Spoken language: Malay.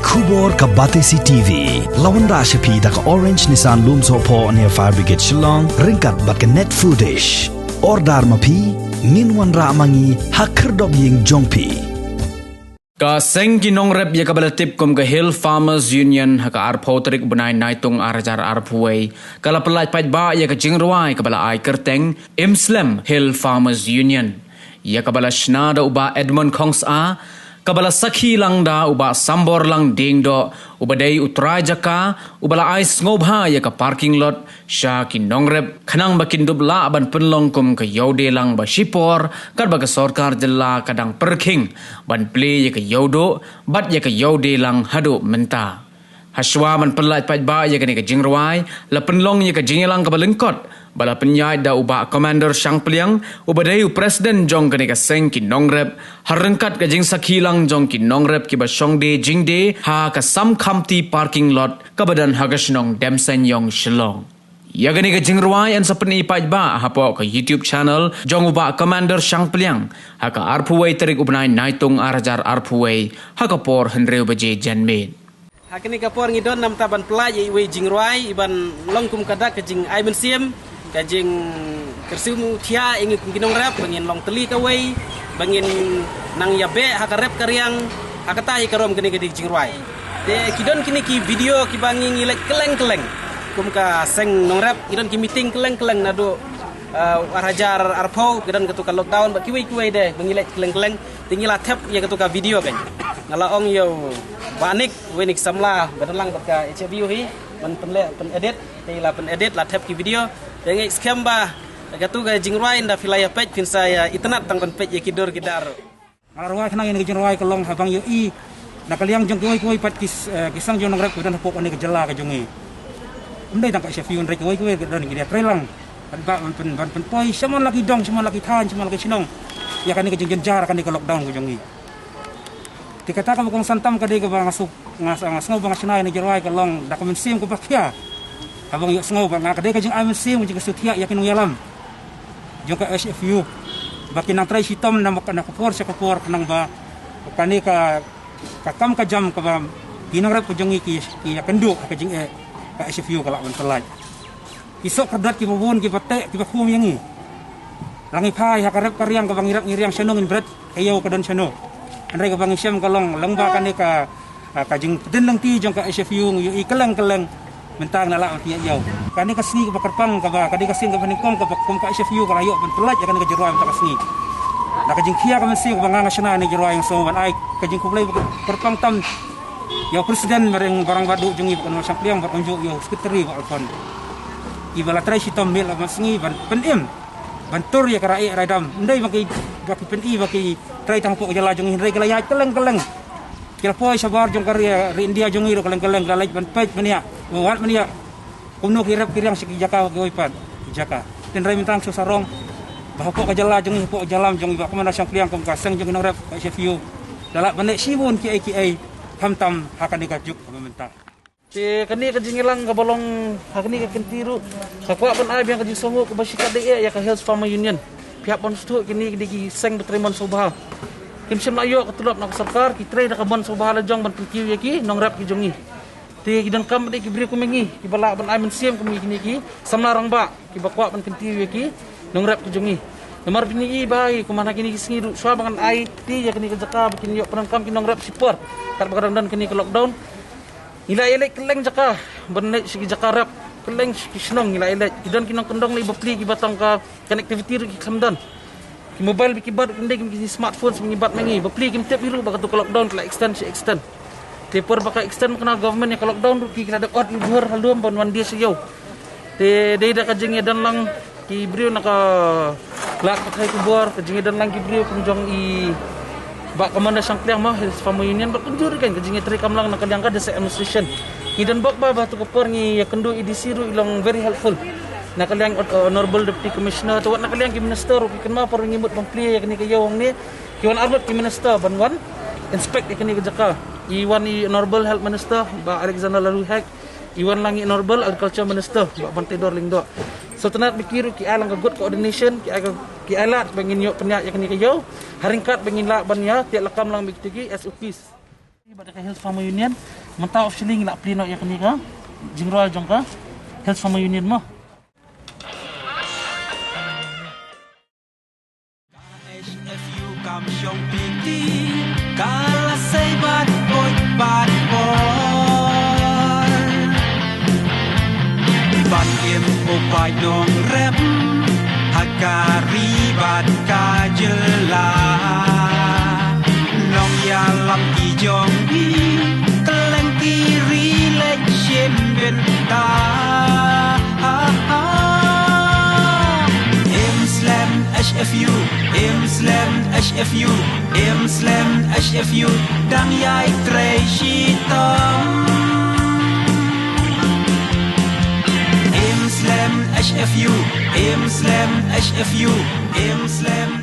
Kubor ka Batesi TV. Lawan Rashapi da ka Orange Nissan Loom Sopo near Fire Brigade Shillong. Ringkat bat ka net footage. Ordar mapi. Minwan ra mangi hakerdog ying jongpi. Ka Seng ki Nongrep ya kabala tip kum ka Hill Farmers Union haka arpo terik bunai naitung arajar arpuai kala pelaj Paidbah ya ka Jingrwai kabala ai kerteng Slem Hill Farmers Union ya kabala shnada uba Edmund Kongs a kabala sakhi lang da uba sambor lang ding do uba dei utrai jaka ubala ai ngobha ya ka parking lot sha ki Nongrep khanang bakin dubla ban penlong kum ka yaude lang ba shipor kad ba ka sarkar jilla kadang perking ban play ya ka yaudo bat ya ka yaude lang hado menta haswa man pelat Paidbah ya ka ni ka Jingrwai la penlong ya ka jingelang ka balengkot bala penyai da uba commander Sang Peliang uba dei presiden jong ka ni ka Seng ki Nongrep harengkat ka jing sakhilang jong ki Nongrep ki ba shongde jingde ha ka sam khamti parking lot ka badan hagasnong demsen yong shillong ya gani ka Jingrwai an sapni Paidbah hapo ka YouTube channel jong uba commander Sang Peliang ha ka arpuai terik ubnai naitung arajar arpuai ha ka por henreu baje janme hakini ka por ngidon nam taban pelaj we Jingrwai iban longkum kada ka jing ai ben siem ka jing kersimu thia ingi kum Nongrep bangin long teli ka we bangin nang yabe hakarep karyang hakatai karom kini ka Jingrwai de kidon kini ki video ki bangi ngilek keleng-keleng kum ka Seng Nongrep idon ki meeting keleng-keleng nado arajar arpo kidan ketuka lockdown ba kiwi-kiwi de bangilek keleng-keleng tingila tap ya ketuka video kan ngala ong yo banik wenik samla badalang ka HVU hi man pen edit tila pen edit la tap ki video dengan scam ba gatu ga Jingrwai nda filaya page fin saya itnat tang pen page ya kidor kidar arwah kenang ini Jingrwai kelong habang yo i nakaliang jong koi pat kisang jong Nongrep dan pok ani kejela ka jongi undai tang ka HVU ndai koi dan dia trelang ban pen poi semua lagi dong semua lagi tan semua lagi sinong ya kan ni ke jenjar kan ni ke lockdown ka jongi dikatakan bukan santam kadai ke bang ngasau bang sinai ni Jingrwai kelong dak mensim ke bakia abang yuk ngau bang kadai ka jing ai mensim jing sutia yakin yalam jong ka SFU bakin nang trai sitom nam ka nakapor sa kapor nang ba kani ka kam ka jam ka ba Nongrep ko jongi ki yakendu ka jing ka SFU kala man pelaj isok kerdat ki bubun ki pate ki bakum yangi langi phai hakarep karyang ka bang irap ngiriang senong in berat kayo ka dan seno andai ka bang siam kalong lengba kan ka jing den lang ti jong ka SFU yu i keleng-keleng mentang nala ti yau kan ka sni ka bakarpang ka ba kadi ka sing ka paningkom ka bakum ka SFU ka ayo ben pelaj kan ka Jingrwai ta ka sni da ka jing khia ka mesti ka bang nasional ni Jingrwai yang so ban ai ka jing kublai perpang tam ya presiden mereng barang badu jungi bukan Sang Peliang berunjuk yo sekretari ba alfon ibala trai sitom mil masngi ban penim bantur ya karai radam ndai bagi peni bagi trai tang pok jala jong hindai kelaya keleng-keleng kira poi sabar jong karya ri India jong iro keleng-keleng lalai ban pait mania wat mania kumno kirap kiryang siki jaka goipan jaka ten rai mintang susarong bah pok jala jong pok jalam jong ba komanda Sang Peliang kum ka Seng jong Nongrep ka SFU dalak banek sibun ki hamtam hakan dikajuk pemerintah ti kani ka jingilang ka bolong hakni ka kentiru ka kwa ban ai biang ka jisongo ka basika de ya ka Health Farmer Union pihak bon stu kini di Seng betrimon subha kim sim ayo ka tulap nak sarkar ki tre ka bon subha la jong ban pikiu ya ki Nongrep ki jongi ti kidan kam de ki bri ku mengi ki bala ban ai men siem kumi kini ki samlarang ba ki bakwa ban kentiu ya ki Nongrep ki jongi nomor bini bai kumana kini singi swa bangan ai ti ya kini ka jaka bikin yo penangkam ki Nongrep sipor kat bagadang dan kini ke lockdown ila elek keleng jaka benek sigi jaka rap keleng sigi senong ila elek kidan kinong kendong li bapli ki batang ka connectivity ki kamdan ki mobile bi ki bad kendek ki smartphone semi bat mengi bapli ki tep biru bakatu ke lockdown kala extend tepor baka extend kena government ya ke lockdown ki kena dak od ibur halum ban wan dia sejauh de dak kajeng dan lang ki brio naka lak pakai kubur kajeng dan lang ki brio kunjong i bak komanda Sang Peliang mah Health Farmer Union bak kunjur kan kajing tri kamlang nak liang ka desa administration kidan bak ba tu kopor ni ya kendu EDC ru ilong very helpful nak liang honorable deputy commissioner tu nak liang ki minister ki kenma por ngimut pempli ya kini ka yawang ni ki wan arbot ki minister banwan inspect kini ka jaka iwan i honorable health minister ba Alexander Laluhek iwan lang i honorable agriculture minister ba Bantedor Lingdo so tenat bikiru ki alang ka good coordination ki alat bangin yo penyak ya kini ka yaw haringkat bangin la ban ya tiak lekam lang bigtigi SOPs Pada Health Farmer Union, mentau of shilling nak plino yang kini ka, Jingrwai jong ka, Health Farmer Union mo. HFU kam shong piti, kala say bad boy. Ban im opai Nongrep, hakari bad kajela. Nong ya lam ki jong bi, keleng kiri lek shem ben ta. Slem HFU, Slem HFU, Slem HFU, dan yai trei shitam. Slem HFU, Slem HFU, Slem